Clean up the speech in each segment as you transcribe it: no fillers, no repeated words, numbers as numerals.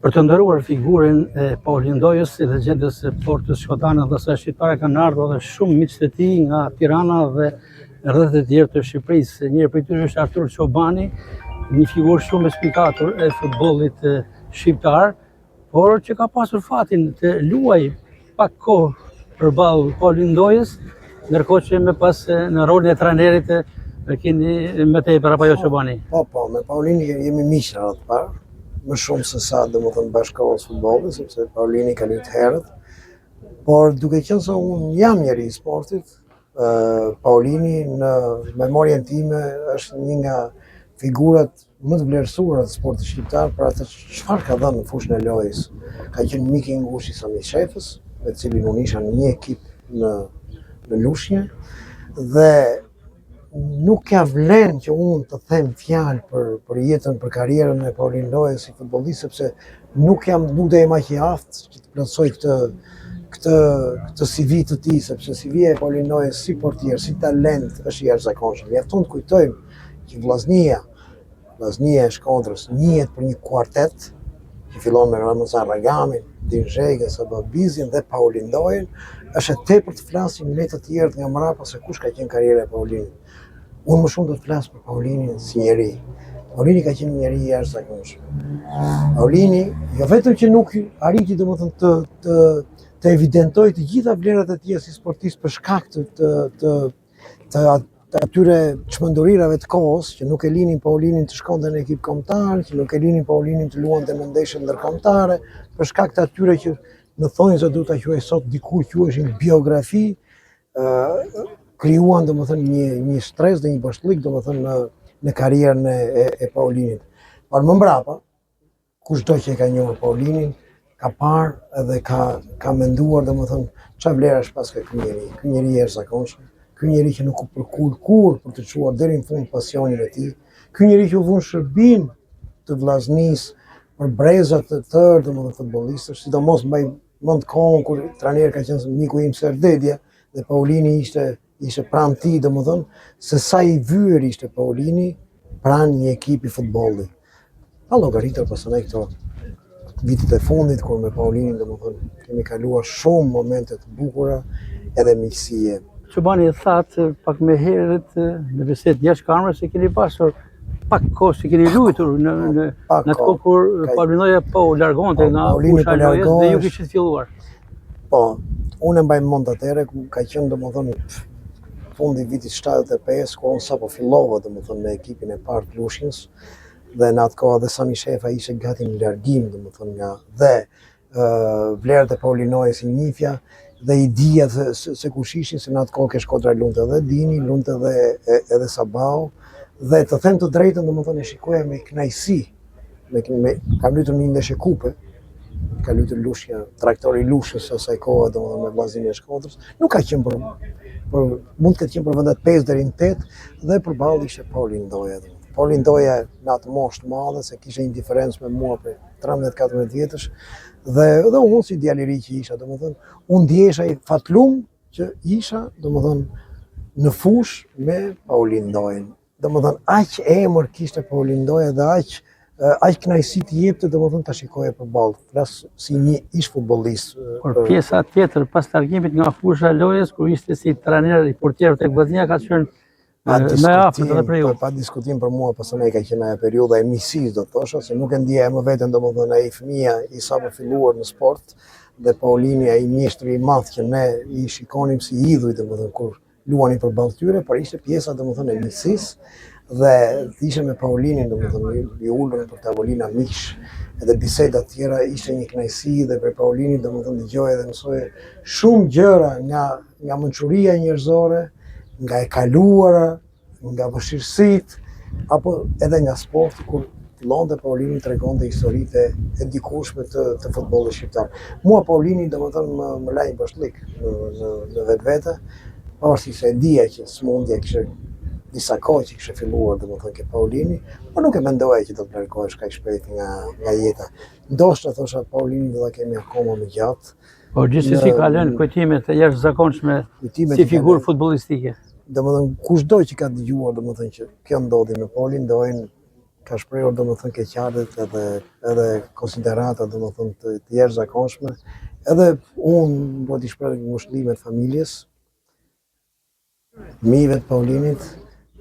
Për të ndëruar figurën e Paulin Dojës, si legjendës e Portës Shkodane dhe së shqiptare kanë ardhur edhe shumë miq të tij nga Tirana dhe rreth e tjerë të Shqipërisë. Njëri prej tyre është Artur Çobani, një figurë shumë e spikatur e futbollit shqiptar, por që ka pasur fatin të luajë pak kohë përballë Paulin Dojës, ndërkohë që më pas në rolin e trajnerit keni më tepër apo jo Çobani? Po, me Paulini jemi miq në radhë parë. Më shumë se sa domethënë bashkëkohës futbollit, sepse Paulini ka luajtur herët. Por duke qenë se unë jam njeri i sportit, Paulini në memorien time është një nga figurat më të vlerësuara të sportit shqiptar për atë çfarë ka dhënë në fushën e lojës. Ka qenë mik i ngushtë i Sami Shefës, me të cilin unë isha në një ekip në Lushnjë dhe nuk ka vlen që unë të them fjalë për jetën, për karrierën e Paulin Dojës si futbollist, sepse nuk do jem aq i aftë që të plotësoj këtë CV të tij, sepse CV-ja e Paulin Dojës si portier, si talent është i jashtëzakonshëm. Mjafton të kujtojmë që Vllaznia e Shkodrës njihet për një kuartet që fillon me Ramazan Ragamin, Din Zhegën, Sababizin dhe Paulin Dojën. Është e tepër të flasim ne të tjerë nga mbrapa se kush ka qenë karriera e Paulinit. Unë më shumë do të flas për Paulinin si njeri. Paulini ka qenë njeri i jashtëzakonshëm. Paulini, jo vetëm që nuk arriti domethënë të evidentoj të gjitha vlerat e tij si sportist për shkak të atyre çmendurirave të kohës, që nuk e linin Paulinin të shkonte në ekip kombëtar, që nuk e linin Paulinin të luante në ndeshje ndërkombëtare, për shkak të atyre që në thonjza duhet ta quaj sot diku quheshin biografi, krijuan domethënë një stres dhe një bashkëllik domethënë në karrierën e Paulinit. Por më mbrapa, kushdo që e ka njohur Paulinin, ka parë edhe ka menduar domethënë çfarë vlerash pas ky njeri. Ky njeri i jashtëzakonshëm, ky njeri që nuk u përkul kur për të çuar deri në fund pasionin e tij, ky njeri që u vun shërbim të vllaznisë për breza të tërë domethënë futbollistësh, sidomos mbaj mend kohën kur trajner ka qenë miku im Serdedja dhe Paulini ishte pranë tij, domethënë se sa i vyer ishte Paulini pranë një ekipi futbolli. Pa llogaritur pastaj këto vitet e fundit kur me Paulinin domethënë kemi kaluar shumë momente të bukura edhe miqësie. Çobani thatë pak më herët në bisedë jashtë kamerës se keni pasur pak kohë që keni luajtur në atë kohë kur Paulin Doja po u largonte nga fusha e lojës dhe ju kishit filluar. Po, unë mbaj mend atëherë ka qenë domethënë fundi vitit 75, kur unë sapo fillova domethënë me ekipin e parë të Lushnjës dhe në atë kohë dhe Sami Shefa ishte gati në largim domethënë nga dhe vlerat e Paulin Dojës i njihja dhe i dija se kush ishin, se në atë kohë ke Shkodra lunte edhe Dini, lunte edhe Sabau dhe të them të drejtën domethënë e shikoja me kënaqësi. Kam luajtur një ndeshje kupe, ka luajtur Lushnja, Traktori Lushës asaj kohe domethënë me vllaznin e Shkodrës. Nuk ka qenë por mund të ketë qenë për vendet 5 deri në 8 dhe përballë ishte Paulin Doja. Paulin Doja në atë moshë të madhe se kishte një diferencë me mua për 13-14 vjetësh dhe unë si djalë i ri që isha domethënë unë ndjesha i fatlum që isha domethënë në fushë me Paulin Dojën. Domethënë aq emër kishte Paulin Doja dhe aq kënaqësi të jepte domethënë ta shikoje përballë, flas si një ish futbollist. Por pjesa tjetër pas largimit nga fusha e lojës, kur ishte si trajner i portierëve tek Vllaznia, ka qenë më afër edhe për ju. Pa diskutim për mua pastaj ka qenë ajo periudha e miqësisë, do thosha, se nuk e ndjeja më veten domethënë ai fëmia i sapo filluar në sport dhe Paulini ai mjeshtri i madh që ne i shikonim si idhuj domethënë kur luani përballë tyre, por ishte pjesa domethënë e miqësisë dhe ishte me Paulinin domethënë i ulur për tavolina miq edhe biseda të tjera ishte një kënaqësi dhe për Paulinin domethënë dëgjoja dhe mësoja shumë gjëra nga mençuria njerëzore, nga e kaluara, nga vështirësitë apo edhe nga sporti kur fillonte Paulini tregonte historitë e dikushme të futbollit shqiptar. Mua Paulini domethënë më la një bashkëllik në vetvete, pavarësisht se e dija që smundja kishte disa kohë që kishte filluar domethënë ke Paulini, por nuk e mendoja që do të largohesh kaq shpejt nga jeta. Ndoshta thosha Paulini do ta kemi akoma më gjatë. Por gjithsesi ka lënë kujtimet e jashtëzakonshme si figurë futbollistike. Domethënë kushdo që ka dëgjuar domethënë që kjo ndodhi me Paulin Dojën ka shprehur domethënë keqardhjet edhe konsiderata domethënë të jashtëzakonshme. Edhe unë do t'i shpreh ngushëllimet familjes, miqve të Paulinit,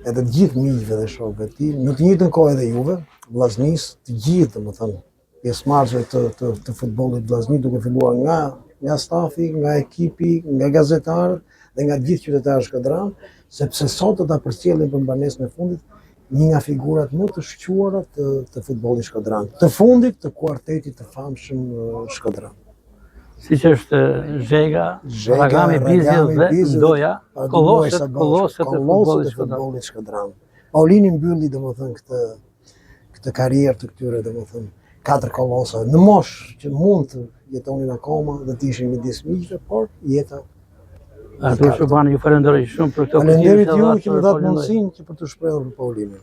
edhe të gjithë miqve dhe shokëve të tij, në të njëjtën kohë edhe juve, vllaznisë, të gjithë domethënë pjesëmarrësve të futbollit vllazni, duke filluar nga stafi, nga ekipi, nga gazetarët dhe nga gjithë qytetarët shkodran, sepse sot do ta përcjellim për mbanesën e fundit një nga figurat më të shquara të futbollit shkodran, të fundit të kuartetit të famshëm shkodran. Siç është Zhega, Ragami, Bizi dhe Ndoja, kolloset e futbollit shkodran. Paulini mbylli domethënë këtë karrierë të këtyre domethënë 4 kollosave në moshë që mund të jetonin akoma dhe të ishin midis miqve, por jeta. Artur Shobani, ju falenderoj shumë për këtë. Faleminderit ju që më dhat mundësinë që për të shprehur për Paulinin.